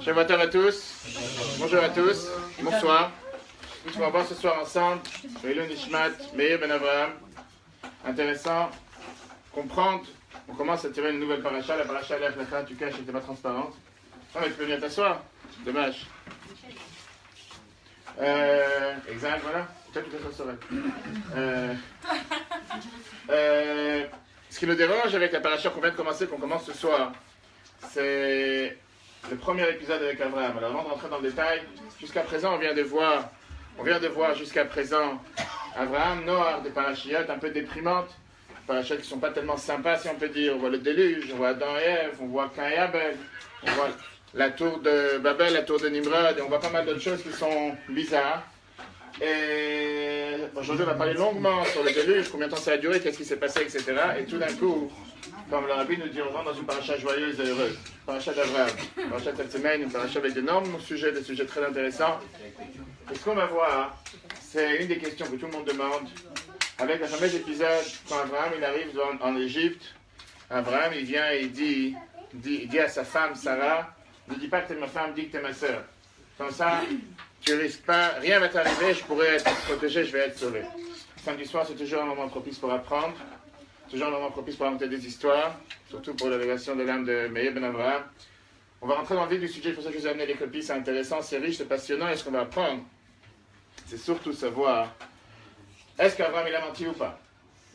Shabbat à tous. Bonjour à tous. Bonsoir. On va voir ce soir ensemble Elon Nishmat, Meir Ben Abraham. Intéressant. Comprendre. On commence à tirer une nouvelle paracha. La paracha Lech Lecha, tu caches, elle n'était pas transparente. Non, mais tu peux venir t'asseoir. Dommage. Exact, voilà. Toi, tu peux t'asseoir. Ce qui nous dérange avec la paracha qu'on vient de commencer, qu'on commence ce soir, c'est le premier épisode avec Abraham. Alors avant de rentrer dans le détail, jusqu'à présent, on vient de voir jusqu'à présent Abraham, Noah, des parachiotes un peu déprimantes, des parachiotes qui ne sont pas tellement sympas, si on peut dire. On voit le déluge, on voit Adam et Ève, on voit Cain et Abel, on voit la tour de Babel, la tour de Nimrod, et on voit pas mal d'autres choses qui sont bizarres. Et aujourd'hui, on va parler longuement sur le déluge, combien de temps ça a duré, qu'est-ce qui s'est passé, etc. Et tout d'un coup, comme le rabbi nous dit, on rentre dans une paracha joyeuse et heureuse. Paracha d'Abraham. Paracha de cette semaine, une paracha avec d'énormes sujets, des sujets très intéressants. Et ce qu'on va voir, c'est une des questions que tout le monde demande. Avec le fameux épisode, quand Abraham il arrive en Égypte, Abraham il vient et il dit à sa femme Sarah, ne dis pas que t'es ma femme, dis que t'es ma sœur. Comme ça, tu risques pas, rien va t'arriver, je pourrais être protégé, je vais être sauvé. Samedi soir, c'est toujours un moment propice pour apprendre, toujours un moment propice pour raconter des histoires, surtout pour l'élévation de l'âme de Meir Ben Abraham. On va rentrer dans le vif du sujet, c'est pour ça que je vous ai amené les copies, c'est intéressant, c'est riche, c'est passionnant, et ce qu'on va apprendre, c'est surtout savoir, est-ce qu'Abraham il a menti ou pas?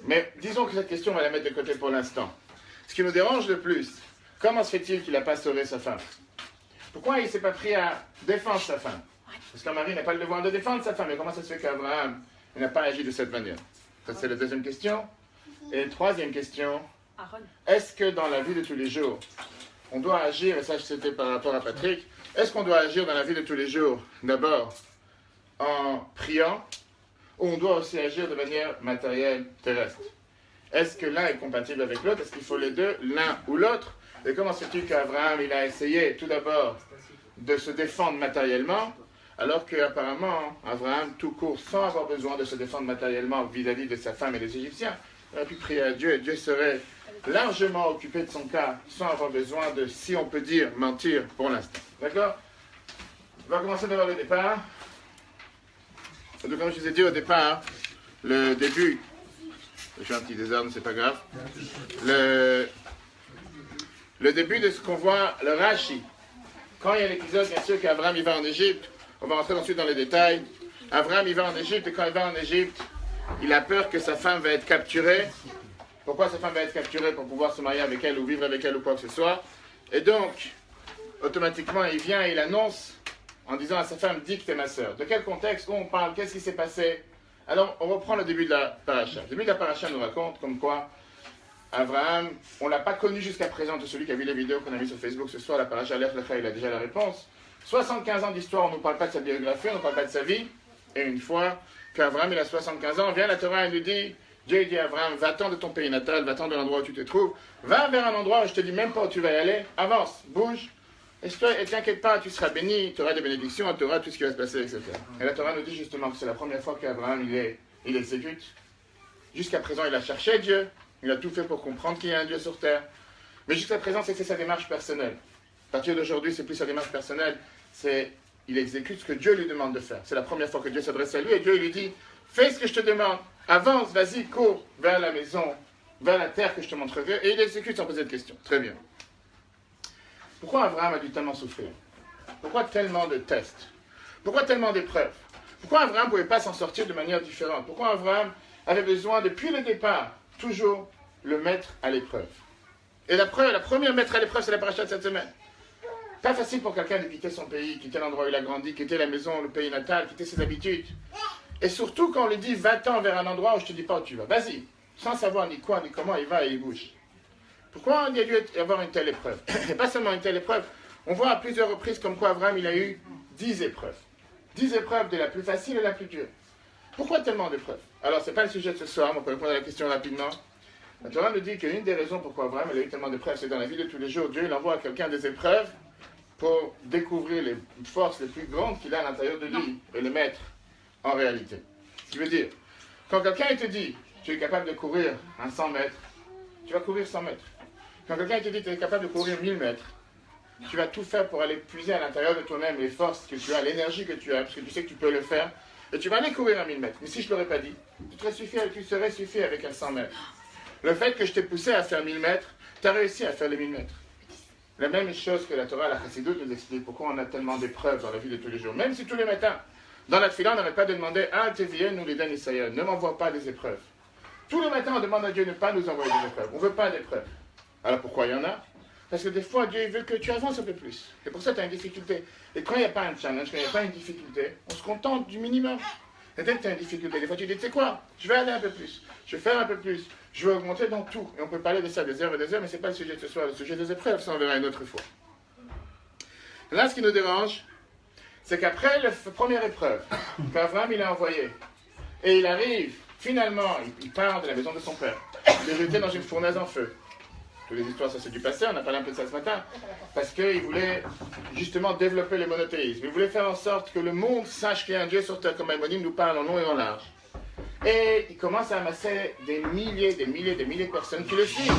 Mais disons que cette question, on va la mettre de côté pour l'instant. Ce qui nous dérange le plus, comment se fait-il qu'il n'a pas sauvé sa femme? Pourquoi il ne s'est pas pris à défendre sa femme? Parce qu'un mari n'a pas le devoir de défendre sa femme. Mais comment ça se fait qu'Abraham n'a pas agi de cette manière? Ça, c'est la deuxième question. Et troisième question, est-ce que dans la vie de tous les jours, on doit agir, et ça c'était par rapport à Patrick, est-ce qu'on doit agir dans la vie de tous les jours, d'abord en priant, ou on doit aussi agir de manière matérielle, terrestre? Est-ce que l'un est compatible avec l'autre? Est-ce qu'il faut les deux, l'un ou l'autre? Et comment se fait-il qu'Abraham, il a essayé tout d'abord de se défendre matériellement, alors qu'apparemment, Abraham, tout court, sans avoir besoin de se défendre matériellement vis-à-vis de sa femme et des Égyptiens, aurait pu prier à Dieu, et Dieu serait largement occupé de son cas, sans avoir besoin de, si on peut dire, mentir pour l'instant. D'accord? On va commencer d'abord le départ. Donc, comme je vous ai dit au départ, le début, je fais un petit désordre, c'est pas grave, le début de ce qu'on voit, le Rashi, quand il y a l'épisode, bien sûr, qu'Abraham il va en Égypte, on va rentrer ensuite dans les détails. Abraham il va en Égypte, et quand il va en Égypte, il a peur que sa femme va être capturée. Pourquoi sa femme va être capturée? Pour pouvoir se marier avec elle ou vivre avec elle ou quoi que ce soit. Et donc, automatiquement, il vient et il annonce en disant à sa femme, dis que t'es ma sœur. De quel contexte? Où on parle? Qu'est-ce qui s'est passé? Alors, on reprend le début de la paracha. Le début de la paracha nous raconte comme quoi Abraham, on ne l'a pas connu jusqu'à présent, de celui qui a vu les vidéos qu'on a mis sur Facebook ce soir, la paracha Lech Lecha, il a déjà la réponse. 75 ans d'histoire, on ne nous parle pas de sa biographie, on ne nous parle pas de sa vie. Et une fois qu'Abraham il a 75 ans, vient la Torah et nous dit, Dieu dit à Abraham, va-t'en de ton pays natal, va-t'en de l'endroit où tu te trouves, va vers un endroit où je te dis même pas où tu vas y aller, avance, bouge, et t'inquiète pas, tu seras béni, tu auras des bénédictions, tu auras tout ce qui va se passer, etc. Et la Torah nous dit justement que c'est la première fois qu'Abraham il exécute. Jusqu'à présent, il a cherché Dieu, il a tout fait pour comprendre qu'il y a un Dieu sur terre. Mais jusqu'à présent, c'est sa démarche personnelle. À partir d'aujourd'hui, c'est plus sa démarche personnelle, il exécute ce que Dieu lui demande de faire. C'est la première fois que Dieu s'adresse à lui, et Dieu lui dit, fais ce que je te demande, avance, vas-y, cours vers la maison, vers la terre que je te montrerai, et il exécute sans poser de questions. Très bien. Pourquoi Abraham a dû tellement souffrir? Pourquoi tellement de tests? Pourquoi tellement d'épreuves? Pourquoi Abraham ne pouvait pas s'en sortir de manière différente? Pourquoi Abraham avait besoin, depuis le départ, toujours le mettre à l'épreuve? Et la première mettre à l'épreuve, c'est la paracha de cette semaine. Pas facile pour quelqu'un de quitter son pays, quitter l'endroit où il a grandi, quitter la maison, le pays natal, quitter ses habitudes. Et surtout quand on lui dit, va-t'en vers un endroit où je ne te dis pas où tu vas. Vas-y, sans savoir ni quoi, ni comment, il va et il bouge. Pourquoi il y a dû y avoir une telle épreuve? Et pas seulement une telle épreuve, on voit à plusieurs reprises comme quoi Abraham, il a eu 10 épreuves. 10 épreuves de la plus facile à la plus dure. Pourquoi tellement d'épreuves? Alors, ce n'est pas le sujet de ce soir, on peut répondre à la question rapidement. La Torah nous dit qu'une des raisons pourquoi Abraham a eu tellement d'épreuves, c'est dans la vie de tous les jours, Dieu il envoie à quelqu'un des épreuves pour découvrir les forces les plus grandes qu'il a à l'intérieur de lui et les mettre en réalité. Ce qui veut dire, quand quelqu'un te dit, tu es capable de courir un 100 mètres, tu vas courir 100 mètres. Quand quelqu'un te dit, tu es capable de courir 1000 mètres, tu vas tout faire pour aller puiser à l'intérieur de toi-même les forces que tu as, l'énergie que tu as, parce que tu sais que tu peux le faire, et tu vas aller courir à 1000 mètres. Mais si je ne l'aurais pas dit, tu serais suffi avec un 100 mètres. Le fait que je t'ai poussé à faire 1000 mètres, tu as réussi à faire les 1000 mètres. La même chose que la Torah, la Chassidut nous explique pourquoi on a tellement d'épreuves dans la vie de tous les jours. Même si tous les matins, dans la tefila, on n'arrête pas de demander « Ah, Teviyen nous les donne Isaïa, ne m'envoie pas des épreuves. » Tous les matins, on demande à Dieu de ne pas nous envoyer des épreuves. On ne veut pas d'épreuves. Alors pourquoi il y en a? Parce que des fois, Dieu veut que tu avances un peu plus. Et pour ça, tu as une difficulté. Et quand il n'y a pas un challenge, quand il n'y a pas une difficulté, on se contente du minimum. Et dès que tu as une difficulté, des fois tu dis, tu sais quoi, je vais aller un peu plus, je vais faire un peu plus, je vais augmenter dans tout. Et on peut parler de ça des heures et des heures, mais ce n'est pas le sujet de ce soir, le sujet des épreuves, ça on verra une autre fois. Là, ce qui nous dérange, c'est qu'après la première épreuve qu'Abraham il a envoyée, et il arrive, finalement, il part de la maison de son père, il est jeté dans une fournaise en feu. Toutes les histoires, ça c'est du passé, on a parlé un peu de ça ce matin, parce qu'il voulait justement développer le monothéisme. Il voulait faire en sorte que le monde sache qu'il y a un Dieu sur terre, comme Maïmonide nous parle en long et en large. Et il commence à amasser des milliers de personnes qui le suivent.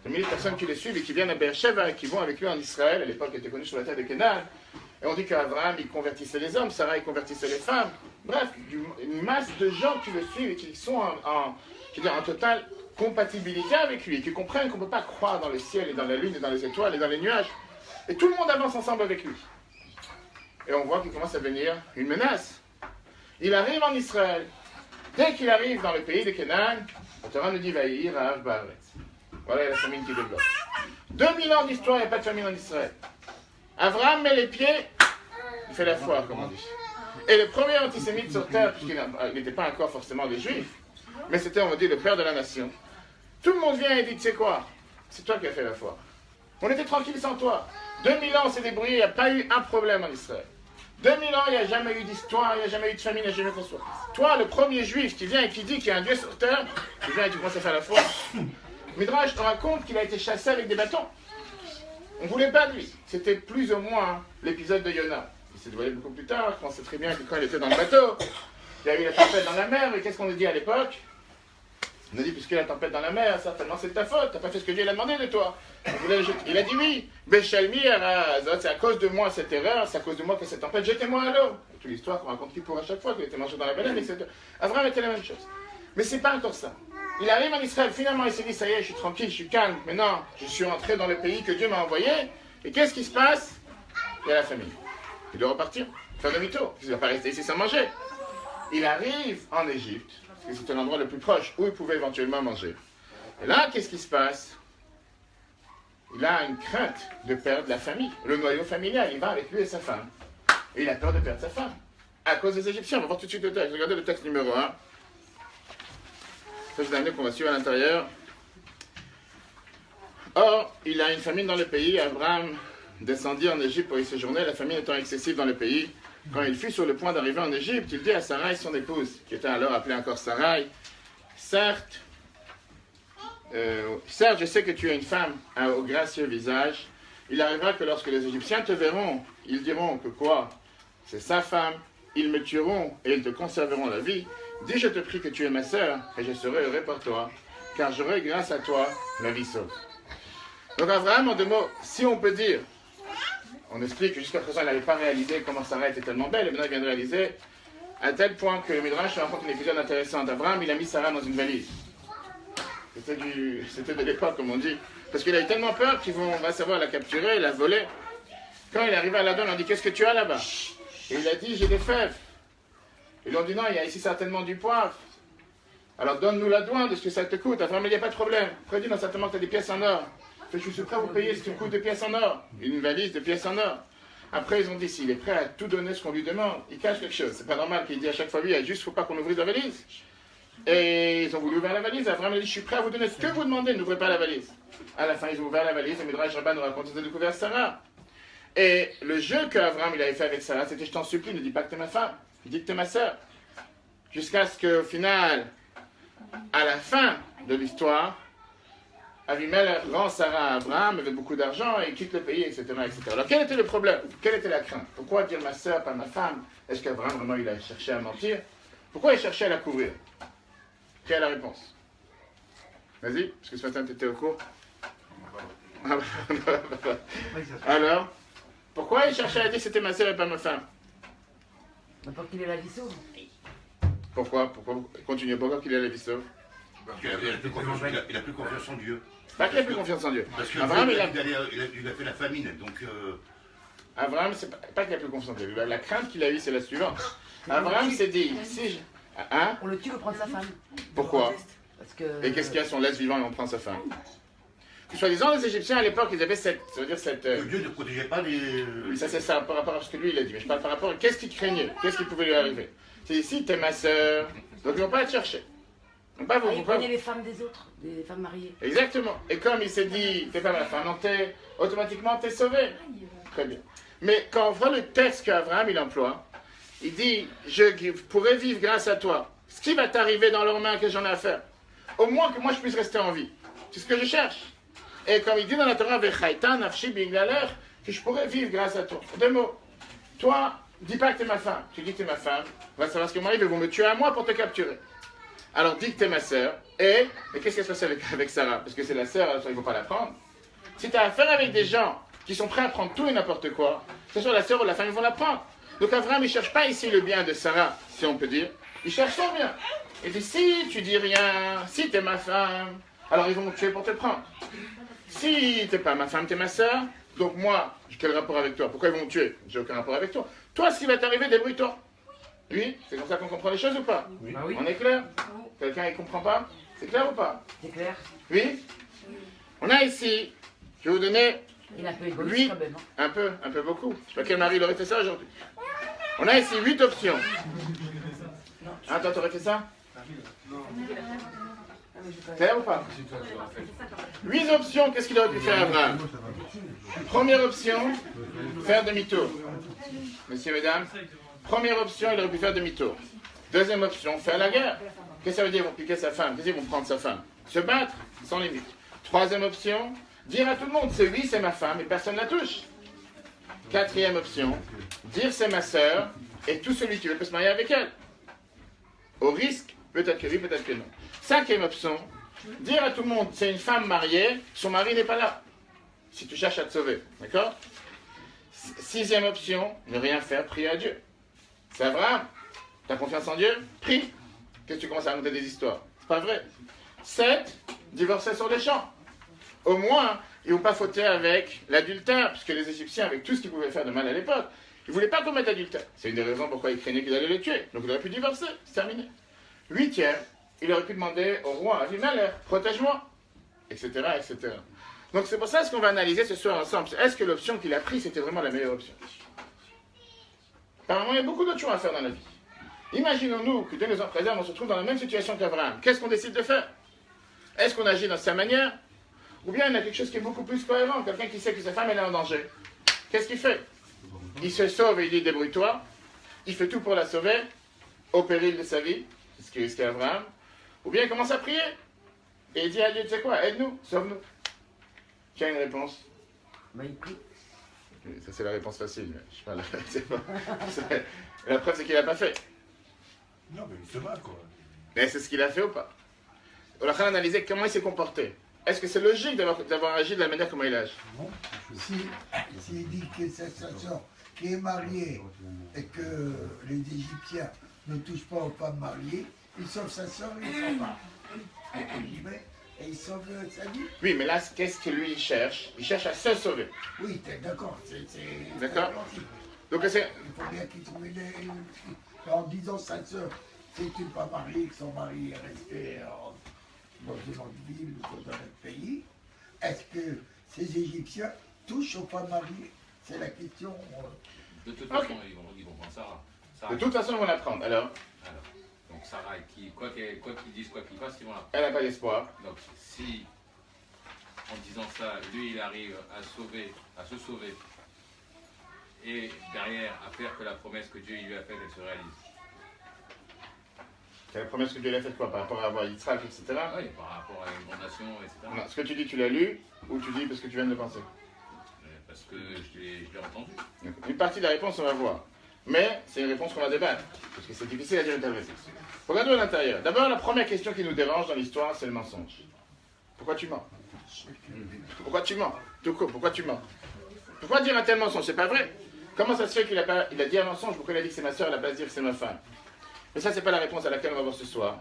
Des milliers de personnes qui le suivent et qui viennent à Beersheba et qui vont avec lui en Israël. À l'époque, il était connu sur la terre de Canaan. Et on dit qu'Abraham, il convertissait les hommes, Sarah, il convertissait les femmes. Bref, une masse de gens qui le suivent et qui sont en totale compatibilité avec lui, qui comprennent qu'on ne peut pas croire dans le ciel et dans la lune et dans les étoiles et dans les nuages. Et tout le monde avance ensemble avec lui. Et on voit qu'il commence à devenir une menace. Il arrive en Israël. Dès qu'il arrive dans le pays de Canaan, la Torah nous dit Vaïr, Rav, Baaretz. Voilà la famine qui développe. 2000 ans d'histoire, il n'y a pas de famine en Israël. Abraham met les pieds, il fait la foire, comme on dit. Et le premier antisémite sur terre, puisqu'il n'était pas encore forcément des juifs, mais c'était, on va dire, le père de la nation. Tout le monde vient et dit, tu sais quoi, c'est toi qui as fait la foire. On était tranquille sans toi. 2000 ans, on s'est débrouillé, il n'y a pas eu un problème en Israël. 2000 ans, il n'y a jamais eu d'histoire, il n'y a jamais eu de famine, il n'y a jamais eu de construction. Toi, le premier juif qui vient et qui dit qu'il y a un Dieu sur terre, tu viens et tu commences à faire la foire. Midrash te raconte qu'il a été chassé avec des bâtons. On ne voulait pas de lui. C'était plus ou moins l'épisode de Yona. Il s'est dévoilé beaucoup plus tard, on sait très bien que quand il était dans le bateau, il y a eu la tempête dans la mer, et qu'est-ce qu'on nous dit à l'époque? On a dit, puisqu'il y a la tempête dans la mer, certainement c'est de ta faute, t'as pas fait ce que Dieu l'a demandé de toi. Il a dit oui, Béchalmi, c'est à cause de moi cette erreur, c'est à cause de moi que cette tempête, jetez-moi à l'eau. Toute l'histoire qu'on raconte pour à chaque fois, qu'il était mangé dans la baleine, etc. Abraham était la même chose. Mais c'est pas encore ça. Il arrive en Israël, finalement il s'est dit, ça y est, je suis tranquille, je suis calme, maintenant je suis rentré dans le pays que Dieu m'a envoyé, et qu'est-ce qui se passe? Il y a la famille. Il doit repartir, faire demi-tour, il ne va pas rester ici sans manger. Il arrive en Égypte, parce que c'était l'endroit le plus proche où il pouvait éventuellement manger. Et là, qu'est-ce qui se passe? Il a une crainte de perdre la famille, le noyau familial. Il va avec lui et sa femme. Et il a peur de perdre sa femme, à cause des Égyptiens. On va voir tout de suite le texte. Regardez le texte numéro 1. Ça, c'est l'année qu'on va suivre à l'intérieur. Or, il a une famine dans le pays. Abraham descendit en Égypte pour y séjourner, la famine étant excessive dans le pays. Quand il fut sur le point d'arriver en Égypte, il dit à Sarai, son épouse, qui était alors appelée encore Sarai, certes, je sais que tu es une femme au gracieux visage. Il arrivera que lorsque les Égyptiens te verront, ils diront que quoi? C'est sa femme, ils me tueront et ils te conserveront la vie. Dis, je te prie que tu es ma sœur, et je serai heureux pour toi, car j'aurai grâce à toi la vie sauve. Donc Abraham, en deux mots, si on peut dire, on explique que jusqu'à présent, il n'avait pas réalisé comment Sarah était tellement belle, et maintenant il vient de réaliser, à tel point que le Midrash raconte un épisode intéressant. Abraham, il a mis Sarah dans une valise. C'était de l'époque, comme on dit. Parce qu'il a eu tellement peur qu'ils va savoir la capturer, la voler. Quand il est arrivé à la donne, on dit, qu'est-ce que tu as là-bas? Et il a dit, j'ai des fèves. Ils lui ont dit, non, il y a ici certainement du poivre. Alors donne-nous la douane de ce que ça te coûte. Abraham, il n'y a pas de problème. Après, il dit, non, certainement que tu as des pièces en or. Je suis prêt à vous payer ce qui me coûte des pièces en or. Une valise de pièces en or. Après, ils ont dit, s'il est prêt à tout donner ce qu'on lui demande, il cache quelque chose. C'est pas normal qu'il dise à chaque fois, oui, il juste, faut pas qu'on ouvre la valise. Et ils ont voulu ouvrir la valise. Abraham a dit, je suis prêt à vous donner ce que vous demandez, n'ouvrez pas la valise. À la fin, ils ont ouvert la valise, et Midrash Rabbah nous raconte qu'ils ont découvert Sarah. Et le jeu qu'Abraham il avait fait avec Sarah, c'était, je t'en supplie, ne dis pas que t'es ma femme, dis que t'es ma sœur. Jusqu'à ce qu'au final, à la fin de l'histoire, Avimelech rend Sarah à Abraham avec beaucoup d'argent et il quitte le pays, etc., etc. Alors quel était le problème? Quelle était la crainte? Pourquoi dire ma sœur, pas ma femme? Est-ce qu'Abraham vraiment il a cherché à mentir? Pourquoi il cherchait à la couvrir? Quelle est la réponse? Vas-y, parce que ce matin tu étais au cours. Alors, pourquoi il cherchait à dire que c'était ma sœur et pas ma femme? Pour qu'il ait la vie sauve. Pourquoi continuer? Pourquoi qu'il ait la vie sauve? Parce qu'il a plus confiance en Dieu. Pas qu'il a plus confiance en Dieu. Parce que Abraham, il a fait la famine, donc... Abraham, c'est pas qu'il a plus confiance en Dieu. La crainte qu'il a eue, c'est la suivante. Abraham s'est dit, si je... Hein? On le tue, on prend sa femme. Pourquoi? Parce que... Et qu'est-ce qu'il y a? Si on laisse vivant et on prend sa femme. Soi-disant, les Égyptiens, à l'époque, ils avaient cette... Ça veut dire cette... Dieu ne protégeait pas les... Oui, ça c'est ça, par rapport à ce que lui, il a dit. Mais je parle par rapport à qu'est-ce qu'il craignait? Qu'est-ce qui pouvait lui arriver? C'est ici, t'es ma sœur. Donc ils vont pas te chercher. Ils vont pas vous... il prenait les femmes des autres, des femmes mariées. Exactement. Et comme il s'est dit, t'es pas ma femme, donc automatiquement, t'es sauvé. Très bien. Mais quand on voit le texte qu'Abraham, il emploie, il dit, je pourrais vivre grâce à toi. Ce qui va t'arriver dans leurs mains que j'en ai à faire. Au moins que moi, je puisse rester en vie. C'est ce que je cherche. Et comme il dit dans la Torah, que je pourrais vivre grâce à toi. Deux mots. Toi, dis pas que t'es ma femme. Tu dis que t'es ma femme. On va savoir ce qui m'arrive. Ils vont me tuer à moi pour te capturer. Alors dis que t'es ma sœur. Mais qu'est-ce qui se passe avec Sarah? Parce que c'est la sœur, alors il ne faut pas la prendre. Si tu as affaire avec des gens qui sont prêts à prendre tout et n'importe quoi, que ce soit la sœur ou la femme, ils vont la prendre. Donc Abraham, il ne cherche pas ici le bien de Sarah, si on peut dire. Il cherche son bien. Il dit, si tu dis rien, si t'es ma femme, alors ils vont me tuer pour te prendre. Si t'es pas ma femme, t'es ma sœur, donc moi, j'ai quel rapport avec toi? Pourquoi ils vont me tuer? J'ai aucun rapport avec toi. Toi, ce qui va t'arriver, débrouille-toi. Oui? C'est comme ça qu'on comprend les choses ou pas? Oui. Bah oui. On est clair? Quelqu'un ne comprend pas? C'est clair ou pas? C'est clair. Oui? On a ici, je vais vous donner... Il est un peu égoïste Oui, quand même. un peu beaucoup. Je sais pas quel mari il aurait fait ça aujourd'hui. On a ici 8 options. Ah, toi, t'aurais fait ça? Clair ou pas? 8 options, qu'est-ce qu'il aurait pu faire Abraham? Première option, faire demi-tour. Messieurs, mesdames, première option, il aurait pu faire demi-tour. Deuxième option, faire la guerre. Qu'est-ce que ça veut dire? Ils vont piquer sa femme. Qu'est-ce qu'ils vont prendre sa femme? Se battre, sans limite. Troisième option, dire à tout le monde, c'est oui, c'est ma femme, et personne ne la touche. Quatrième option, dire c'est ma sœur, et tout celui qui veut peut se marier avec elle. Au risque, peut-être que oui, peut-être que non. Cinquième option, dire à tout le monde, c'est une femme mariée, son mari n'est pas là. Si tu cherches à te sauver, d'accord? Sixième option, ne rien faire, prier à Dieu. C'est Abraham. T'as confiance en Dieu? Prie. Qu'est-ce que tu commences à raconter des histoires? C'est pas vrai. 7, divorcer sur les champs. Au moins, ils ne vont pas fauter avec l'adultère, puisque les Égyptiens, avec tout ce qu'ils pouvaient faire de mal à l'époque, ils ne voulaient pas commettre l'adultère. C'est une des raisons pourquoi ils craignaient qu'ils allaient le tuer. Donc il aurait pu divorcer, c'est terminé. 8e, il aurait pu demander au roi, à Avimelech, protège-moi, etc., etc. Donc c'est pour ça qu'on va analyser ce soir ensemble. Est-ce que l'option qu'il a prise, c'était vraiment la meilleure option? Apparemment, il y a beaucoup d'autres choses à faire dans la vie. Imaginons-nous que Dieu nous en préserve, on se trouve dans la même situation qu'Abraham. Qu'est-ce qu'on décide de faire? Est-ce qu'on agit dans sa manière? Ou bien il y a quelque chose qui est beaucoup plus cohérent, quelqu'un qui sait que sa femme elle est en danger. Qu'est-ce qu'il fait? Il se sauve et il dit débrouille-toi. Il fait tout pour la sauver, au péril de sa vie, c'est ce qu'est Abraham. Ou bien il commence à prier. Et il dit à Dieu, tu sais quoi, aide-nous, sauve-nous. Tu as une réponse? Bah, il prie. Ça c'est la réponse facile. Je sais pas, la preuve c'est qu'il n'a pas fait. Non, mais il se bat, quoi. Mais c'est ce qu'il a fait ou pas? On a analysé comment il s'est comporté. Est-ce que c'est logique d'avoir agi de la manière comment il agit? Non. S'il dit que c'est sa soeur qui est mariée et que les Égyptiens ne touchent pas aux femmes mariées, il sauve sa soeur et il s'en va. Et il sauve sa vie. Oui, mais là, qu'est-ce que lui il cherche? Il cherche à se sauver. Oui, t'es d'accord. D'accord. Donc c'est... Il faut bien qu'il trouve en disant sa soeur, c'est une femme mariée, que son mari est resté dans une autre ville ou dans un autre pays. Est-ce que ces Égyptiens touchent aux femmes mariées? C'est la question. De toute façon, ils vont prendre Sarah. De toute façon, ils vont la prendre. Alors, donc Sarah, quoi qu'ils disent, quoi qu'ils fassent, ils vont la prendre. elle n'a pas d'espoir. Donc si, en disant ça, lui, il arrive à se sauver, et derrière, à faire que la promesse que Dieu lui a faite, elle se réalise. C'est la promesse que Dieu lui a faite quoi? Par rapport à avoir Yitzhak, etc. Oui, par rapport à une grande nation, etc. Non, ce que tu dis, tu l'as lu, ou tu dis parce que tu viens de le penser? Parce que je l'ai entendu. Une partie de la réponse, on va voir. Mais c'est une réponse qu'on va débattre, parce que c'est difficile à dire interpréter. Regardons à l'intérieur. D'abord, la première question qui nous dérange dans l'histoire, c'est le mensonge. Pourquoi tu mens? Pourquoi tu mens? Tout court, pourquoi tu mens? Pourquoi dire un tel mensonge? C'est pas vrai. Comment ça se fait qu'il a dit un mensonge? Pourquoi il a dit que c'est ma soeur à la place de dire que c'est ma femme? Mais ça, c'est pas la réponse à laquelle on va voir ce soir.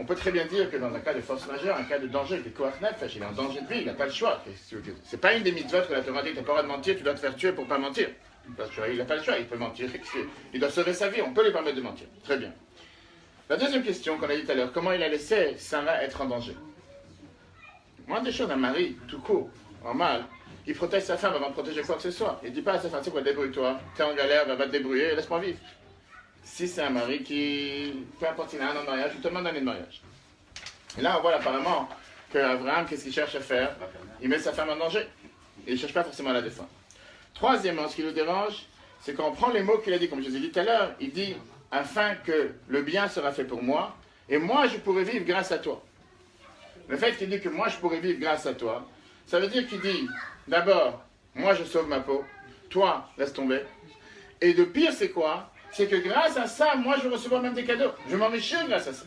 On peut très bien dire que dans un cas de force majeure, un cas de danger, il est en danger de vie, il n'a pas le choix. C'est pas une des mitzvot que la Torah dit, tu n'as pas le droit de mentir, tu dois te faire tuer pour ne pas mentir. Il n'a pas le choix, il peut mentir. Il doit sauver sa vie, on peut lui permettre de mentir. Très bien. La deuxième question qu'on a dit tout à l'heure, comment il a laissé Sarah être en danger? Moi, des choses, un mari, tout court, en mal, il protège sa femme avant de protéger quoi que ce soit. Il ne dit pas à sa femme, c'est quoi, débrouille-toi, t'es en galère, va te débrouiller, laisse-moi vivre. Si c'est un mari qui, peu importe s'il a un an de mariage, il te demande d'année de mariage. Et là, on voit apparemment qu'Abraham, qu'est-ce qu'il cherche à faire? Il met sa femme en danger. Et il ne cherche pas forcément à la défendre. Troisièmement, ce qui nous dérange, c'est quand on prend les mots qu'il a dit, comme je vous ai dit tout à l'heure, il dit, afin que le bien sera fait pour moi, et moi je pourrai vivre grâce à toi. Le fait qu'il dit que moi je pourrai vivre grâce à toi, ça veut dire qu'il dit, d'abord, moi je sauve ma peau, toi, laisse tomber. Et de pire, c'est quoi? C'est que grâce à ça, moi je vais recevoir même des cadeaux. Je vais m'enrichir grâce à ça.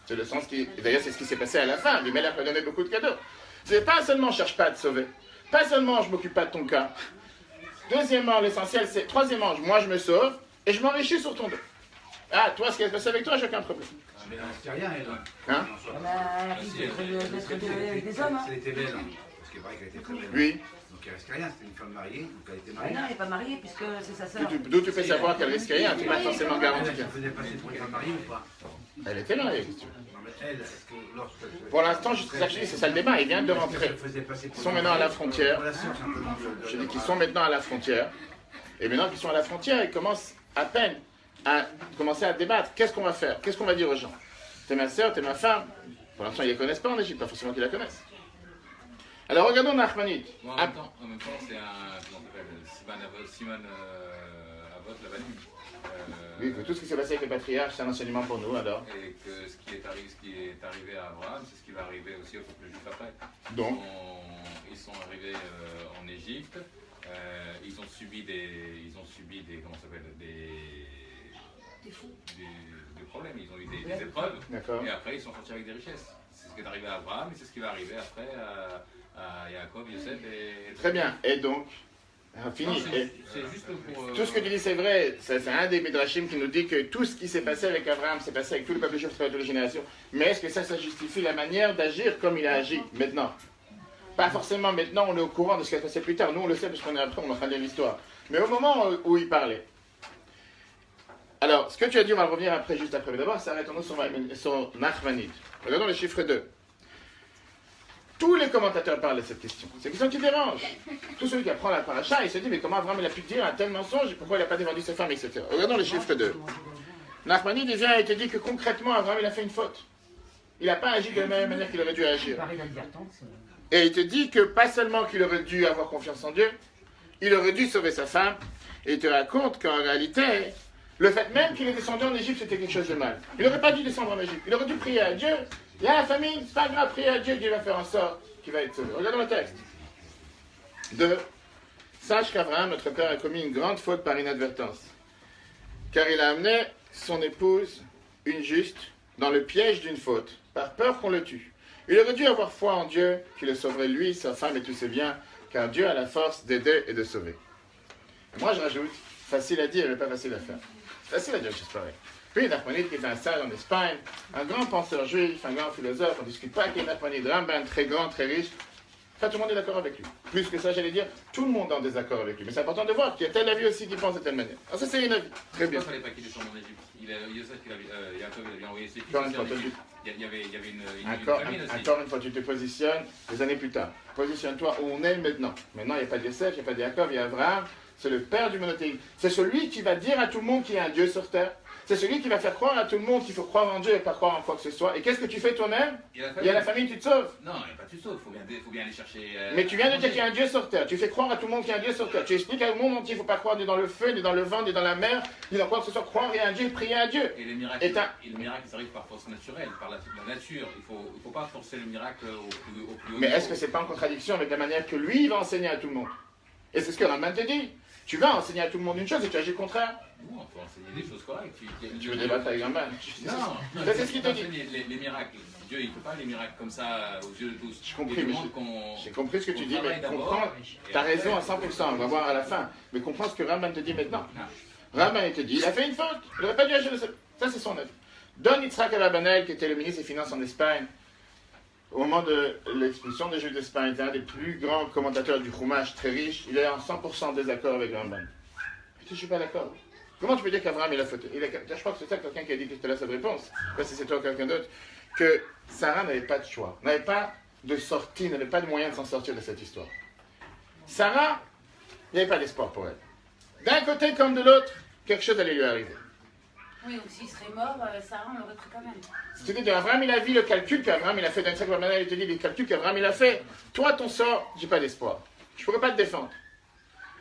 C'est le sens qui... D'ailleurs, c'est ce qui s'est passé à la fin. Abimelech a donné beaucoup de cadeaux. C'est pas seulement je cherche pas à te sauver. Pas seulement je m'occupe pas de ton cas. Deuxièmement, l'essentiel, c'est... Troisièmement, moi je me sauve et je m'enrichis sur ton dos. Ah, toi, ce qui est passé avec toi, j'ai aucun problème. Mais non, c'est rien, elle. Hein? La fille d'être avec des hommes. Elle était belle, hein. Parce qu'il paraît qu'elle était très belle. Oui. Donc il risque rien, c'était une femme mariée, donc elle était Ah mariée. non, elle n'est pas mariée puisque c'est sa sœur. D'où tu peux savoir qu'elle risque rien? Tu n'es pas forcément garanti. Elle se faisait passer pour une femme mariée ou pas? Elle était mariée. Non, mais elle, est-ce que lorsque... Pour l'instant, c'est ça le débat. Il vient de rentrer. Ils sont maintenant à la frontière. Je dis qu'ils sont maintenant à la frontière. Et maintenant qu'ils sont à la frontière, ils commencent à peine à commencer à débattre. Qu'est-ce qu'on va faire? Qu'est-ce qu'on va dire aux gens? T'es ma soeur, t'es ma femme. Pour l'instant, ils ne les connaissent pas en Égypte, pas forcément qu'ils la connaissent. Alors regardons Nachmanide. Bon, en même temps, c'est un. Comment on s'appelle? Simon Avot Labanim. Oui, que tout ce qui s'est passé avec les patriarches, c'est un enseignement pour nous alors. Et que ce qui est arrivé à Abraham, c'est ce qui va arriver aussi au peuple juif après. Donc, Ils sont arrivés en Égypte. Ils ont subi des comment ça s'appelle, des problèmes, ils ont eu des épreuves, d'accord. et après ils sont sortis avec des richesses. C'est ce qui est arrivé à Abraham, et c'est ce qui va arriver après à Jacob, Yosef et... Très bien, et donc, fini. C'est juste pour... Tout ce que tu dis c'est vrai, c'est un des Midrashim qui nous dit que tout ce qui s'est passé avec Abraham s'est passé avec tout le peuple juif, toutes les générations. Mais est-ce que ça justifie la manière d'agir comme il a agi maintenant? Pas forcément maintenant, on est au courant de ce qui va se passer plus tard. Nous, on le sait parce qu'on est après, on est en train de lire l'histoire. Mais au moment où il parlait. Alors, ce que tu as dit, on va revenir après, juste après. Mais d'abord, arrêtons-nous sur Nachmanide. Regardons le chiffre 2. Tous les commentateurs parlent de cette question. C'est une question qui dérange. Tout celui qui apprend la paracha, il se dit, mais comment Abraham il a pu dire un tel mensonge et pourquoi il n'a pas défendu sa femme, etc. Regardons le chiffre 2. Nachmanide, il vient et te dit que concrètement, Abraham, il a fait une faute. Il n'a pas agi de la même manière qu'il aurait dû agir. Et il te dit que pas seulement qu'il aurait dû avoir confiance en Dieu, il aurait dû sauver sa femme, et il te raconte qu'en réalité, le fait même qu'il est descendu en Égypte, c'était quelque chose de mal. Il n'aurait pas dû descendre en Égypte, il aurait dû prier à Dieu. Il y a la famille, c'est pas grave, prier à Dieu, Dieu va faire en sorte qu'il va être sauvé. Regardons le texte. 2. Sache qu'Abraham, notre père, a commis une grande faute par inadvertance, car il a amené son épouse, une juste, dans le piège d'une faute, par peur qu'on le tue. Il aurait dû avoir foi en Dieu, qui le sauverait lui, sa femme et tous ses biens, car Dieu a la force d'aider et de sauver. Moi je rajoute, facile à dire mais pas facile à faire. C'est facile à dire, je pareil. Puis Nachmanide qui est un sage en Espagne, un grand penseur juif, un grand philosophe, on ne discute pas avec Nachmanide, Ramban, très grand, très riche. Enfin, tout le monde est d'accord avec lui. Plus que ça, j'allais dire, tout le monde est en désaccord avec lui. Mais c'est important de voir qu'il y a tel avis aussi qui pense de telle manière. Alors ça, c'est une avis. Très bien. Pourquoi il ne fallait pas qu'il descende en Égypte? Yosef, Jacob, il avait envoyé ses fils. Encore une fois, Il y avait une famine aussi. Encore une fois, tu te positionnes des années plus tard. Positionne-toi où on est maintenant. Maintenant, il n'y a pas de Yosef, il n'y a pas de Jacob, il y a Abraham. C'est le père du monothéisme. C'est celui qui va dire à tout le monde qu'il y a un Dieu sur terre. C'est celui qui va faire croire à tout le monde qu'il faut croire en Dieu et pas croire en quoi que ce soit. Et qu'est-ce que tu fais toi-même? Il y a la famille, tu te sauves. Non, il n'y a pas tu sauves, il faut bien aller chercher... Mais tu viens de dire qu'il y a un Dieu sur terre. Tu fais croire à tout le monde qu'il y a un Dieu sur terre. Tu expliques à tout le monde entier, il ne faut pas croire ni dans le feu, ni dans le vent, ni dans la mer, ni dans quoi que ce soit. Croire à un Dieu, prier à Dieu. Et le miracle, ça arrive par force naturelle, par la nature. Il ne faut pas forcer le miracle au plus haut niveau. Mais est-ce que c'est pas en contradiction avec la manière que lui, il va enseigner à tout le monde? Et c'est ce que Ramban te dit. Tu vas enseigner à tout le monde une chose et tu agis le contraire. Non, il faut enseigner des choses correctes. Tu veux débattre avec un man. Non, C'est ce qu'il te dit. Les miracles. Dieu, il ne fait pas les miracles comme ça aux yeux de tous. J'ai compris, mais j'ai compris ce que tu dis, mais comprends, tu as raison à 100%, on va voir à la fin. Mais comprends ce que Raman te dit maintenant. Raman, il te dit, il a fait une faute, il n'aurait pas dû agir de ça. Ça, c'est son avis. Don Yitzhak Abrabanel, qui était le ministre des Finances en Espagne, au moment de l'expulsion des Juifs d'Espagne, était un des plus grands commentateurs du Chumash, très riche. Il est en 100% désaccord avec Raman. Je ne suis pas d'accord. Comment tu peux dire qu'Abraham, il a fauté? Je crois que c'est ça quelqu'un qui a dit que je te laisse cette réponse. Je ne sais pas si c'est toi ou quelqu'un d'autre. Que Sarah n'avait pas de choix, n'avait pas de sortie, n'avait pas de moyen de s'en sortir de cette histoire. Sarah, il n'y avait pas d'espoir pour elle. D'un côté comme de l'autre, quelque chose allait lui arriver. Oui, donc s'il serait mort, Sarah, on l'aurait pris quand même. C'est-à-dire, Abraham, il a vu le calcul qu'Abraham, il a fait. Dans le sac, il te dit les calculs qu'Abraham, il a fait. Toi, ton sort, j'ai pas d'espoir. Je ne pourrais pas te défendre.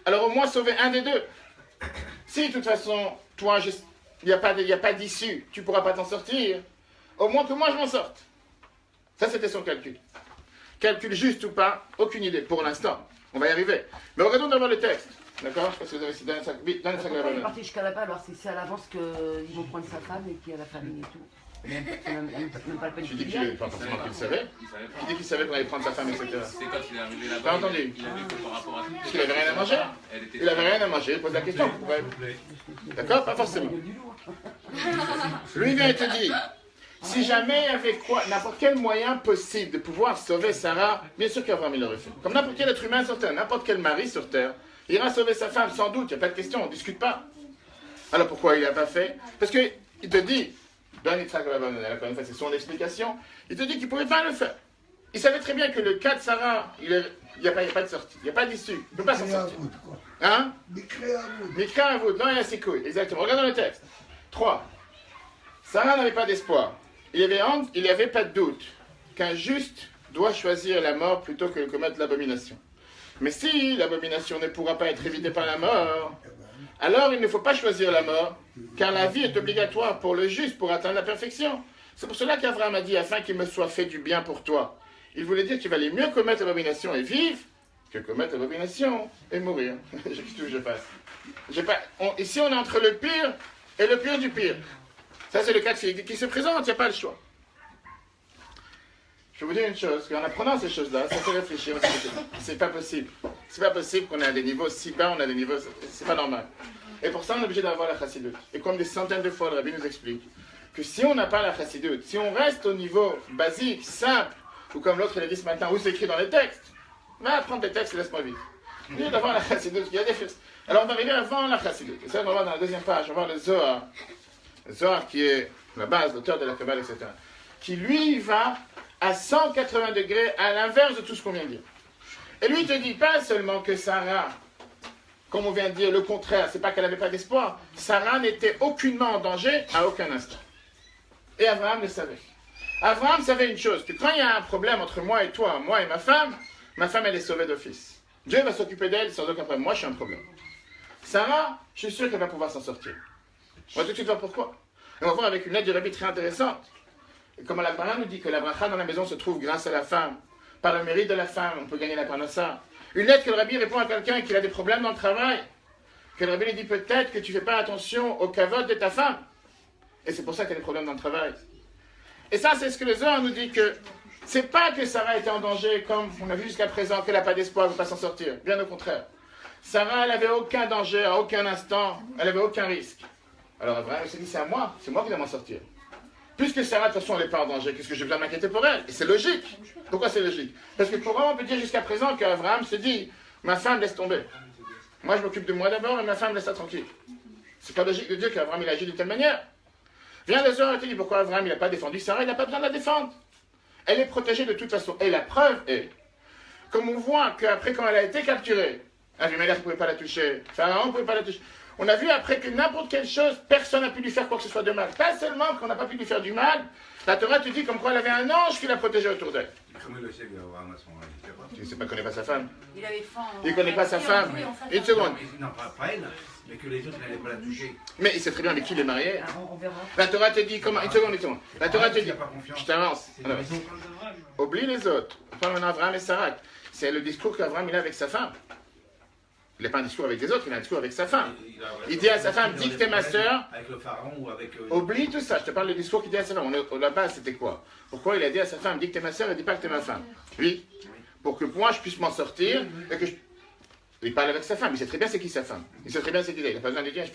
Alors au moins sauver un des deux. Si, de toute façon, toi, il n'y a pas d'issue, tu ne pourras pas t'en sortir, au moins que moi, je m'en sorte. Ça, c'était son calcul. Calcul juste ou pas, aucune idée, pour l'instant. On va y arriver. Mais regardons d'abord le texte. D'accord? Je pense que vous avez dans le sac. Oui, dans le sac. Pourquoi il est parti jusqu'à là-bas, alors c'est à l'avance qu'ils vont prendre sa femme et qu'il y a la famille et tout. Même pas le peine Tu dis qu'il n'est pas forcément qu'il savait. Qui dit qu'il savait qu'on allait prendre sa femme, etc. C'est quand il est arrivé là-bas. T'as entendu? Il avait fait par rapport à tout. Parce qu'il n'avait rien à manger. Il n'avait rien à manger, il pose la question. Ouais. D'accord? Pas forcément. Lui il vient et te dit, si jamais il y avait quoi, n'importe quel moyen possible de pouvoir sauver Sarah, bien sûr qu'Abraham il l'aurait fait. Comme n'importe quel être humain sur terre, n'importe quel mari sur terre, il ira sauver sa femme sans doute, il n'y a pas de question, on ne discute pas. Alors pourquoi il n'a pas fait? Parce qu'il te dit, encore une fois c'est son explication, il te dit qu'il ne pouvait pas le faire. Il savait très bien que le cas de Sarah, il n'y a pas de sortie, il n'y a pas d'issue, il ne peut pas s'en sortir. Hein? Mikra Avoud, non, il y a ses couilles, exactement. Regardons le texte. 3. Sarah n'avait pas d'espoir. Il n'y avait pas de doute qu'un juste doit choisir la mort plutôt que de commettre l'abomination. Mais si l'abomination ne pourra pas être évitée par la mort, alors il ne faut pas choisir la mort, car la vie est obligatoire pour le juste pour atteindre la perfection. C'est pour cela qu'Abraham a dit, afin qu'il me soit fait du bien pour toi. Il voulait dire qu'il valait mieux commettre l'abomination et vivre que commettre l'abomination et mourir. Qu'est-ce que je fasse? Ici, on est entre le pire et le pire du pire. Ça, c'est le cas qui se présente, il n'y a pas le choix. Je vais vous dire une chose, qu'en apprenant ces choses-là, ça fait réfléchir. C'est pas possible. C'est pas possible qu'on ait des niveaux si bas, on a des niveaux... C'est pas normal. Et pour ça, on est obligé d'avoir la chassidoute. Et comme des centaines de fois, le Rabbi nous explique que si on n'a pas la chassidoute, si on reste au niveau basique, simple, ou comme l'autre l'a dit ce matin, où c'est écrit dans les textes, va prendre des textes et laisse-moi vivre. Il y a d'avoir la chassidoute, il y a des choses. Alors on va arriver avant la chassidoute. Et ça, on va voir dans la deuxième page, on va voir le Zohar. Le Zohar qui est la base, l'auteur de la Kabbalah, etc. Qui lui va à 180 degrés à l'inverse de tout ce qu'on vient de dire. Et lui, il te dit pas seulement que Sarah, comme on vient de dire, le contraire, c'est pas qu'elle n'avait pas d'espoir. Sarah n'était aucunement en danger à aucun instant. Et Abraham le savait. Abraham savait une chose, que quand il y a un problème entre moi et toi, moi et ma femme elle est sauvée d'office. Dieu va s'occuper d'elle sans aucun problème. Moi, je suis un problème. Sarah, je suis sûr qu'elle va pouvoir s'en sortir. On va tout de suite voir pourquoi. Et on va voir avec une lettre du Rabbi très intéressante. Et comme la Gemara nous dit que la bracha dans la maison se trouve grâce à la femme, par le mérite de la femme, on peut gagner la parnassa. Une lettre que le Rabbi répond à quelqu'un qui a des problèmes dans le travail, que le Rabbi lui dit peut-être que tu ne fais pas attention au kavod de ta femme. Et c'est pour ça qu'elle a des problèmes dans le travail. Et ça, c'est ce que le Zohar nous dit que c'est pas que Sarah était en danger, comme on a vu jusqu'à présent, qu'elle n'a pas d'espoir, elle ne peut pas s'en sortir. Bien au contraire. Sarah, elle n'avait aucun danger, à aucun instant, elle n'avait aucun risque. Alors Abraham s'est dit, c'est moi qui dois m'en sortir. Puisque Sarah, de toute façon, elle n'est pas en danger, qu'est-ce que j'ai besoin de m'inquiéter pour elle? Et c'est logique. Pourquoi c'est logique? Parce que pour moi, on peut dire jusqu'à présent qu'Abraham se dit, ma femme laisse tomber. Moi, je m'occupe de moi d'abord, et ma femme laisse ça tranquille. C'est pas logique de dire qu'Abraham, il agit d'une telle manière. Viens le Zohar et te dit, pourquoi Abraham, il n'a pas défendu Sarah, il n'a pas besoin de la défendre. Elle est protégée de toute façon. Et la preuve est, comme on voit qu'après, quand elle a été capturée, Abimelech ne pouvait pas la toucher, Pharaon ne pouvait pas la toucher. On a vu après que n'importe quelle chose, personne n'a pu lui faire quoi que ce soit de mal. Pas seulement qu'on n'a pas pu lui faire du mal, la Torah te dit comme quoi elle avait un ange qui la protégeait autour d'elle. Comment il le sait, Abraham, à ce moment-là? Tu ne sais pas, il ne connaît pas sa femme. Il avait faim. Il ne connaît pas sa femme. Une seconde. Non, pas elle, mais que les autres n'allaient pas la toucher. Mais il sait très bien avec qui il est marié. On verra. La Torah te dit comment. Une seconde. La Torah te dit. Je t'avance. C'est Oublie les autres. On parle maintenant d'Abraham et Sarah. C'est le discours qu'Abraham il a avec sa femme. Il n'a pas un discours avec les autres, il a un discours avec sa femme. Il dit à sa femme, dis que t'es ma sœur. Avec le pharaon ou avec. Oublie tout ça, je te parle du discours qu'il dit à sa femme. Là-bas, c'était quoi? Pourquoi il a dit à sa femme, dis que t'es ma sœur et dis pas que t'es ma femme? Oui, pour que moi je puisse m'en sortir et que je... Il parle avec sa femme, il sait très bien c'est qui sa femme. Il sait très bien c'est qui il est. Il n'a pas besoin de dire,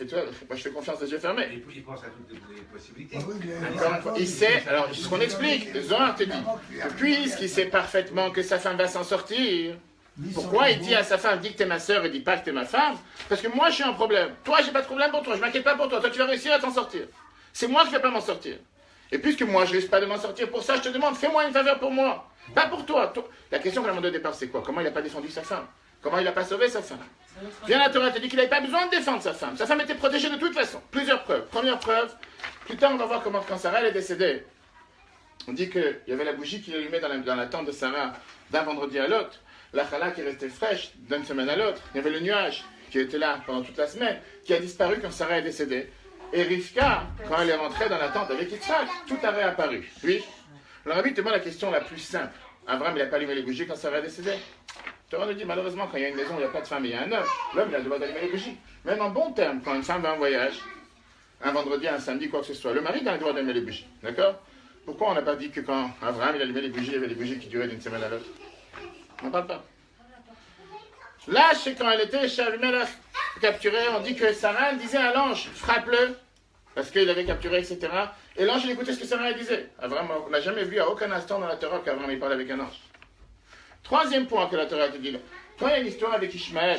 moi je fais confiance les yeux fermés. Il pense à toutes les possibilités. Ah oui, Encore une fois, il sait, alors ce qu'on explique, le Zohar te dit, que puisqu'il sait parfaitement que sa femme va s'en sortir, pourquoi il dit à sa femme, dis que t'es ma sœur et dis pas que t'es ma femme? Parce que moi je suis un problème. Toi, j'ai pas de problème pour toi, je m'inquiète pas pour toi. Toi, tu vas réussir à t'en sortir. C'est moi qui vais pas m'en sortir. Et puisque moi je risque pas de m'en sortir, pour ça je te demande, fais-moi une faveur pour moi. Pas pour toi. La question qu'on a demandé au départ, c'est quoi? Comment il n'a pas défendu sa femme? Comment il n'a pas sauvé sa femme? Bien la Torah te dit qu'il n'avait pas besoin de défendre sa femme. Sa femme était protégée de toute façon. Plusieurs preuves. Première preuve, plus tard on va voir comment quand Sarah elle est décédée. On dit qu'il y avait la bougie qui allumait dans la tente de Sarah d'un vendredi à l'autre. La challah qui restait fraîche d'une semaine à l'autre. Il y avait le nuage qui était là pendant toute la semaine, qui a disparu quand Sarah est décédée. Et Rivka, quand elle est rentrée dans la tente avec Yitzhak, tout a réapparu. Oui. Le rabbi te demande la question la plus simple. Abraham, il n'a pas allumé les bougies quand Sarah est décédée. Torah nous dit malheureusement quand il y a une maison où il n'y a pas de femme et il y a un homme, l'homme il a le droit d'allumer les bougies. Même en bon terme, quand une femme va en voyage, un vendredi, un samedi, quoi que ce soit, le mari a le droit d'allumer les bougies. D'accord? Pourquoi on n'a pas dit que quand Abraham il allumait les bougies, il y avait des bougies qui duraient d'une semaine à l'autre? On n'en parle pas. Là, c'est quand elle était chez Abimelech capturée, on dit que Sarah disait à l'ange, frappe-le, parce qu'il avait capturé, etc. Et l'ange il écoutait ce que Sarah disait. Abraham, on n'a jamais vu à aucun instant dans la Torah qu'Abraham il parlait avec un ange. Troisième point que la Torah te dit là. Quand il y a une histoire avec Ishmaël,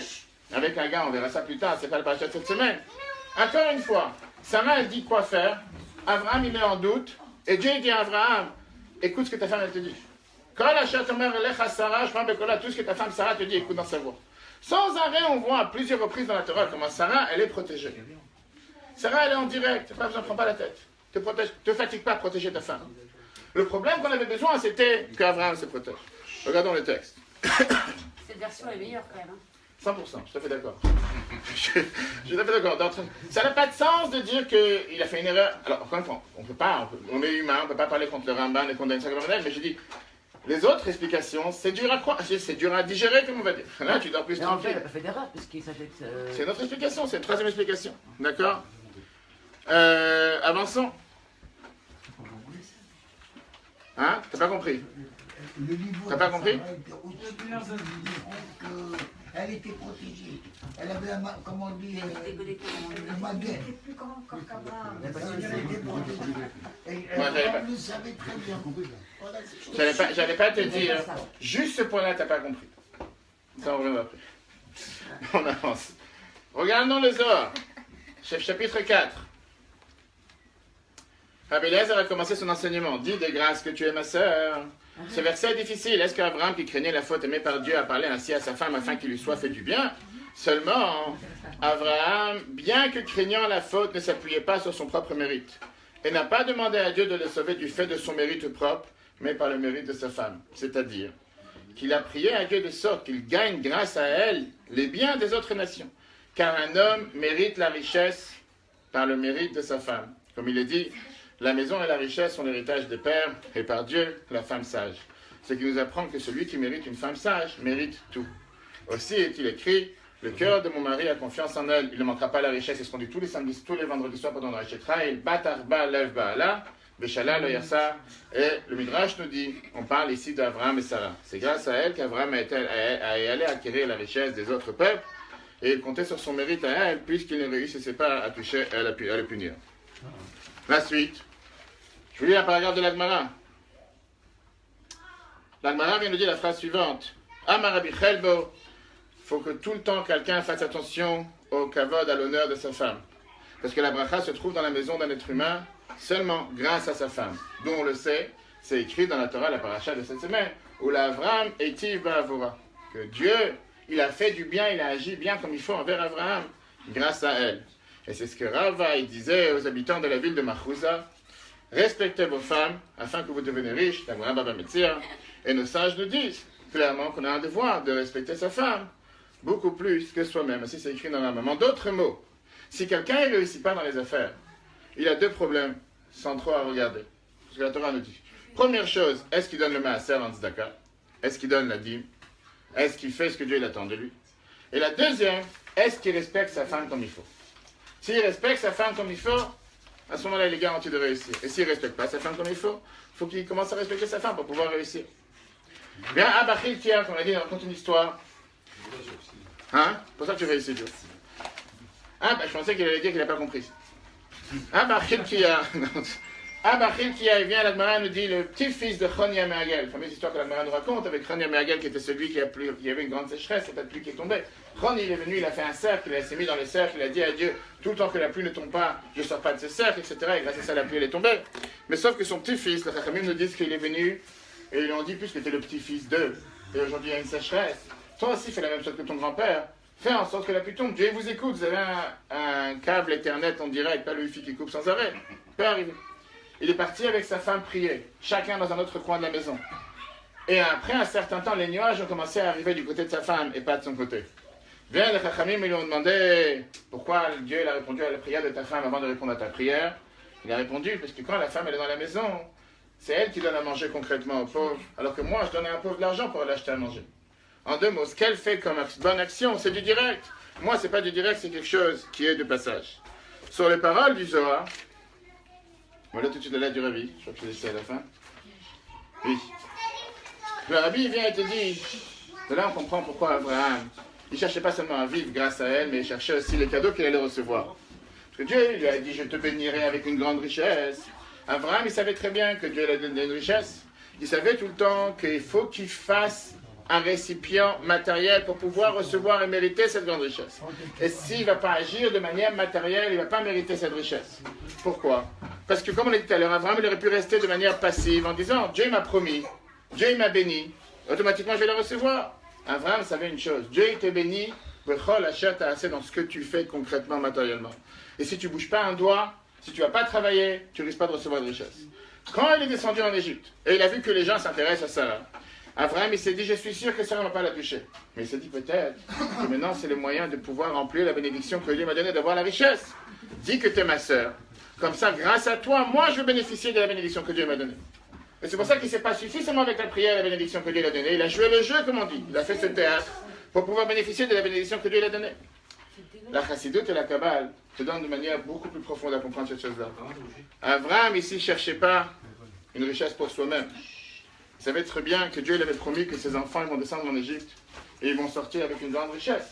avec un gars, on verra ça plus tard, c'est pas le parachat de cette semaine. Encore une fois, Sarah elle dit quoi faire, Abraham il met en doute, et Dieu dit à Abraham, écoute ce que ta femme elle te dit. Quand la chatomère elecha Sarah, je parle tout ce que ta femme Sarah te dit, écoute dans sa voix. Sans arrêt, on voit à plusieurs reprises dans la Torah comment Sarah elle est protégée. Sarah elle est en direct, pas besoin, prends pas la tête. Te fatigue pas à protéger ta femme. Le problème qu'on avait besoin, c'était qu'Abraham se protège. Regardons le texte. Cette version est meilleure quand même. 100%, je suis tout à fait d'accord. Je suis tout à fait d'accord. Ça n'a pas de sens de dire qu'il a fait une erreur. Alors, encore une fois, on peut pas, on est humain, on ne peut pas parler contre le Ramban et contre Saint mais je dis, les autres explications, c'est dur à croire, c'est dur à digérer, comme on va dire. Là, tu dors plus Mais en fait, tranquille. elle n'a pas fait d'erreur, parce que ça fait... C'est une autre explication, c'est une troisième explication. D'accord? Avançons. Hein? T'as pas compris? Le niveau T'as pas de compris? Sarah était aussi elle était protégée. Elle avait un, comment on dit, un magasin. Plus grand encore qu'Abraham. Elle était protégée. Et Moi, j'avais pas- elle le savait très bien. Voilà, J'allais pas te dire, juste ce point-là, t'as pas compris. Ça, on reviendra après. On avance. Regardons le Zohar. Chapitre 4. Rabbi Eliezer a commencé son enseignement. Dis de grâce que tu es ma sœur. Ce verset est difficile. Est-ce qu'Abraham, qui craignait la faute aimée par Dieu, a parlé ainsi à sa femme afin qu'il lui soit fait du bien? Seulement, Abraham, bien que craignant la faute, ne s'appuyait pas sur son propre mérite et n'a pas demandé à Dieu de le sauver du fait de son mérite propre, mais par le mérite de sa femme. C'est-à-dire qu'il a prié à Dieu de sorte qu'il gagne grâce à elle les biens des autres nations. Car un homme mérite la richesse par le mérite de sa femme. Comme il est dit, la maison et la richesse sont l'héritage des pères, et par Dieu, la femme sage. Ce qui nous apprend que celui qui mérite une femme sage mérite tout. Aussi est-il écrit, le cœur de mon mari a confiance en elle, il ne manquera pas la richesse, c'est ce qu'on dit tous les samedis, tous les vendredis soirs pendant la Réchetra, il batarba lev ba'ala, beshala lo yassa, et le Midrash nous dit, on parle ici d'Abraham et Sarah. C'est grâce à elle qu'Abraham est allé acquérir la richesse des autres peuples, et il comptait sur son mérite à elle, puisqu'il ne réussissait pas à toucher, à le punir. La suite. Je vous lis un paragraphe de l'Agmara. L'Agmara vient de dire la phrase suivante. Amarabi Chelbo, il faut que tout le temps quelqu'un fasse attention au kavod, à l'honneur de sa femme. Parce que la bracha se trouve dans la maison d'un être humain seulement grâce à sa femme. Dont on le sait, c'est écrit dans la Torah, la paracha de cette semaine, où l'Avram etiv ba'avora. Que Dieu, il a fait du bien, il a agi bien comme il faut envers Abraham, grâce à elle. Et c'est ce que Rava, il disait aux habitants de la ville de Machusa. Respectez vos femmes afin que vous deveniez riches, et nos sages nous disent clairement qu'on a un devoir de respecter sa femme, beaucoup plus que soi-même. Ainsi c'est écrit dans la maman. En d'autres mots, si quelqu'un ne réussit pas dans les affaires, il a deux problèmes, sans trop à regarder. Ce que la Torah nous dit. Première chose, est-ce qu'il donne le maaser en tzedaka? Est-ce qu'il donne la dîme? Est-ce qu'il fait ce que Dieu attend de lui? Et la deuxième, est-ce qu'il respecte sa femme comme il faut? S'il respecte sa femme comme il faut, à ce moment-là, il est garanti de réussir. Et s'il ne respecte pas sa femme comme il faut qu'il commence à respecter sa femme pour pouvoir réussir. Bien, Abachil Kia, comme on a dit, on raconte une histoire. Hein? Pour ça que tu fais ici, Joe. Ah, bah, je pensais qu'il allait dire qu'il n'a pas compris. Abachil Kia. Abachil Kia, il vient, l'Admara nous dit, le petit-fils de Chonia Meagel, la fameuse histoire que l'Admara nous raconte, avec Chonia Meagel qui était celui qui y avait une grande sécheresse, c'est pas de pluie qui est tombée. Chonia, il est venu, il a fait un cercle, il s'est mis dans le cercle, il a dit à Dieu, tout le temps que la pluie ne tombe pas, je ne sors pas de ce cercle, etc. Et grâce à ça, la pluie, elle est tombée. Mais sauf que son petit-fils, le Chachamim nous dit qu'il est venu, et ils lui ont dit, puisque tu es le petit-fils d'eux, et aujourd'hui il y a une sécheresse, toi aussi fais la même chose que ton grand-père, fais en sorte que la pluie tombe. Dieu vous écoute, vous avez un câble Ethernet en direct, pas le wifi qui coupe sans arrêt. Peut arriver. Il est parti avec sa femme prier, chacun dans un autre coin de la maison. Et après un certain temps, les nuages ont commencé à arriver du côté de sa femme et pas de son côté. Bien, les Chachamim, ils lui ont demandé pourquoi Dieu a répondu à la prière de ta femme avant de répondre à ta prière. Il a répondu, parce que quand la femme elle est dans la maison, c'est elle qui donne à manger concrètement aux pauvres, alors que moi, je donne à un pauvre de l'argent pour l'acheter à manger. En deux mots, ce qu'elle fait comme bonne action, c'est du direct. Moi, c'est pas du direct, c'est quelque chose qui est de passage. Sur les paroles du Zohar, voilà tout de suite la lettre du Rabbi, je crois que je l'ai laissé à la fin. Oui. Le Rabbi vient et te dit, de là on comprend pourquoi Abraham, il ne cherchait pas seulement à vivre grâce à elle, mais il cherchait aussi les cadeaux qu'il allait recevoir. Parce que Dieu lui a dit, je te bénirai avec une grande richesse. Abraham, il savait très bien que Dieu lui a donné une richesse. Il savait tout le temps qu'il faut qu'il fasse un récipient matériel pour pouvoir recevoir et mériter cette grande richesse. Et s'il ne va pas agir de manière matérielle, il ne va pas mériter cette richesse. Pourquoi? Parce que comme on l'a dit tout à l'heure, Abraham il aurait pu rester de manière passive en disant, Dieu m'a promis, Dieu m'a béni, automatiquement je vais le recevoir. Abraham savait une chose, Dieu il te bénit, bechol achète assez dans ce que tu fais concrètement, matériellement. Et si tu ne bouges pas un doigt, si tu ne vas pas travailler, tu ne risques pas de recevoir de richesse. Quand il est descendu en Égypte, et il a vu que les gens s'intéressent à Sarah, Abraham, il s'est dit, je suis sûr que Sarah ne va pas la toucher. Mais il s'est dit, peut-être que maintenant, c'est le moyen de pouvoir remplir la bénédiction que Dieu m'a donnée d'avoir la richesse. Dis que tu es ma sœur. Comme ça, grâce à toi, moi, je vais bénéficier de la bénédiction que Dieu m'a donnée. Et c'est pour ça qu'il ne s'est pas suffi seulement avec la prière et la bénédiction que Dieu lui a donnée. Il a joué le jeu, comme on dit. Il a fait ce théâtre pour pouvoir bénéficier de la bénédiction que Dieu lui a donnée. La chassidoute et la kabbale te donnent de manière beaucoup plus profonde à comprendre cette chose-là. Abraham, ici, ne cherchait pas une richesse pour soi-même. Il savait très bien que Dieu lui avait promis que ses enfants ils vont descendre en Égypte et ils vont sortir avec une grande richesse.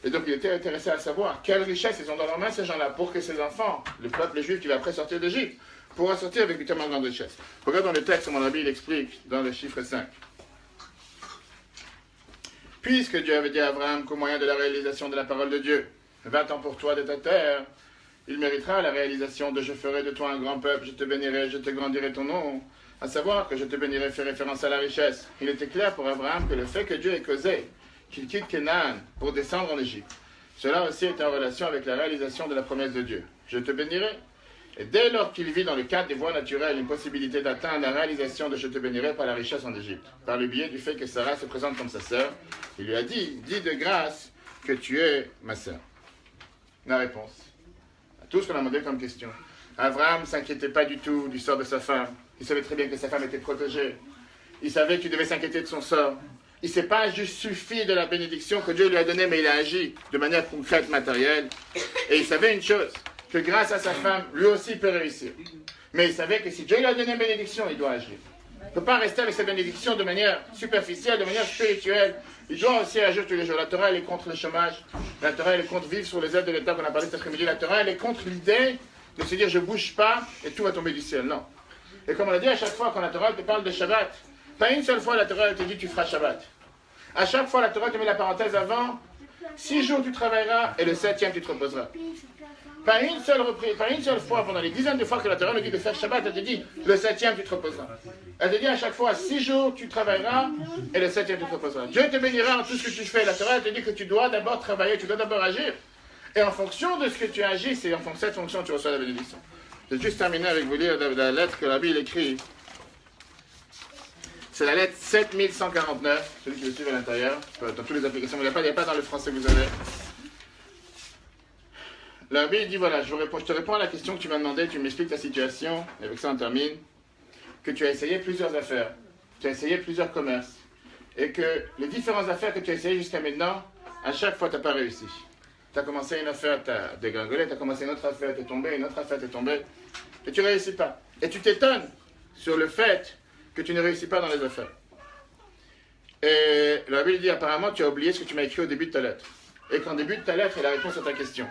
Et donc il était intéressé à savoir quelle richesse ils ont dans leurs mains ces gens-là pour que ces enfants, le peuple juif qui va après sortir d'Égypte, pourra sortir avec une tellement grande richesse. Regarde dans le texte, mon ami, il explique dans le chiffre 5. Puisque Dieu avait dit à Abraham qu'au moyen de la réalisation de la parole de Dieu, 20 ans pour toi de ta terre, il méritera la réalisation de je ferai de toi un grand peuple, je te bénirai, je te grandirai ton nom. À savoir que je te bénirai fait référence à la richesse. Il était clair pour Abraham que le fait que Dieu ait causé qu'il quitte Canaan pour descendre en Égypte, cela aussi est en relation avec la réalisation de la promesse de Dieu. Je te bénirai. Et dès lors qu'il vit dans le cadre des voies naturelles une possibilité d'atteindre la réalisation de je te bénirai par la richesse en Égypte, par le biais du fait que Sarah se présente comme sa sœur, il lui a dit, dis de grâce que tu es ma sœur. La réponse à tout ce qu'on a demandé comme question. Abraham ne s'inquiétait pas du tout du sort de sa femme. Il savait très bien que sa femme était protégée. Il savait qu'il devait s'inquiéter de son sort. Il ne s'est pas juste suffi de la bénédiction que Dieu lui a donnée, mais il a agi de manière concrète, matérielle. Et il savait une chose, que grâce à sa femme, lui aussi peut réussir. Mais il savait que si Dieu lui a donné une bénédiction, il doit agir. Il ne peut pas rester avec cette bénédiction de manière superficielle, de manière spirituelle. Il doit aussi agir tous les jours. La Torah, elle est contre le chômage. La Torah, elle est contre vivre sur les aides de l'État qu'on a parlé cet après-midi. La Torah, elle est contre l'idée de se dire je ne bouge pas et tout va tomber du ciel. Non. Et comme on l'a dit à chaque fois quand la Torah te parle de Shabbat, pas une seule fois la Torah te dit tu feras Shabbat. À chaque fois la Torah te met la parenthèse avant, 6 jours tu travailleras et le 7e tu te reposeras. Pas une seule reprise, pas une seule fois pendant les dizaines de fois que la Torah nous dit de faire Shabbat, elle te dit le 7e tu te reposeras. Elle te dit à chaque fois 6 jours tu travailleras et le 7e tu te reposeras. Dieu te bénira en tout ce que tu fais. La Torah elle te dit que tu dois d'abord travailler, tu dois d'abord agir. Et en fonction de ce que tu agis, c'est en fonction de cette fonction que tu reçois la bénédiction. Je vais juste terminer avec vous lire la lettre que la Bible écrit. C'est la lettre 7149, celui qui le suit à l'intérieur, dans toutes les applications, mais il n'y a pas dans le français que vous avez. La Bible dit, voilà, je te réponds à la question que tu m'as demandé, tu m'expliques ta situation, et avec ça on termine, que tu as essayé plusieurs affaires, tu as essayé plusieurs commerces, et que les différentes affaires que tu as essayées jusqu'à maintenant, À chaque fois, tu n'as pas réussi. Tu as commencé une affaire, tu as dégringolé, tu as commencé une autre affaire, tu es tombé, une autre affaire, tu es tombé, et tu ne réussis pas. Et tu t'étonnes sur le fait que tu ne réussis pas dans les affaires. Et la Bible dit, apparemment, tu as oublié ce que tu m'as écrit au début de ta lettre. Et qu'en début de ta lettre est la réponse à ta question.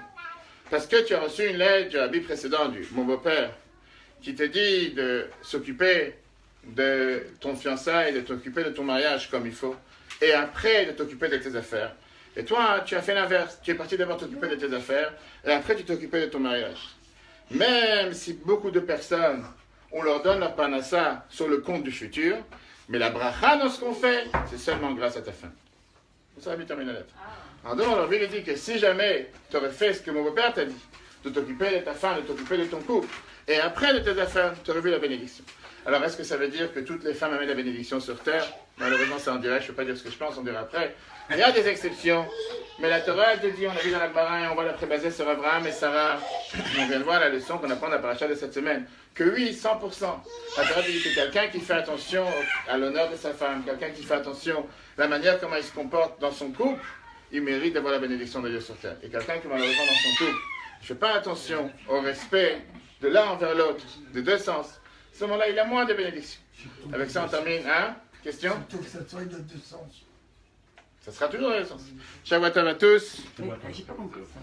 Parce que tu as reçu une lettre du rabbi précédent, mon beau-père, qui te dit de s'occuper de ton fiançailles, de t'occuper de ton mariage comme il faut, et après de t'occuper de tes affaires. Et toi, tu as fait l'inverse. Tu es parti d'abord t'occuper de tes affaires, et après tu t'occupais de ton mariage. Même si beaucoup de personnes, on leur donne leur panassa sur le compte du futur, mais la bracha dans ce qu'on fait, c'est seulement grâce à ta femme. Ça va bien terminer la lettre. Alors donc, la Bible dit que si jamais tu aurais fait ce que mon beau-père t'a dit, de t'occuper de ta femme, de t'occuper de ton couple, et après de tes affaires, tu aurais vu la bénédiction. Alors, est-ce que ça veut dire que toutes les femmes avaient la bénédiction sur terre? Malheureusement, c'est en direct, je ne peux pas dire ce que je pense, on dira après. Il y a des exceptions, mais la Torah, elle te dit, on a vu dans la Gemara, et on voit la prébaser sur Abraham et Sarah. On vient de voir la leçon qu'on apprend dans la paracha de cette semaine, que oui, 100%. La Torah dit que quelqu'un qui fait attention à l'honneur de sa femme, quelqu'un qui fait attention à la manière comment il se comporte dans son couple, il mérite d'avoir la bénédiction de Dieu sur terre. Et quelqu'un qui, malheureusement, dans son couple, ne fait pas attention au respect de l'un envers l'autre, des deux sens, à ce moment-là, il a moins de bénédictions. Avec ça, on termine. Hein? Question? Surtout que ça soit de deux sens. Ça sera toujours dans le sens. Shabbat à tous. J'ai pas compris ça.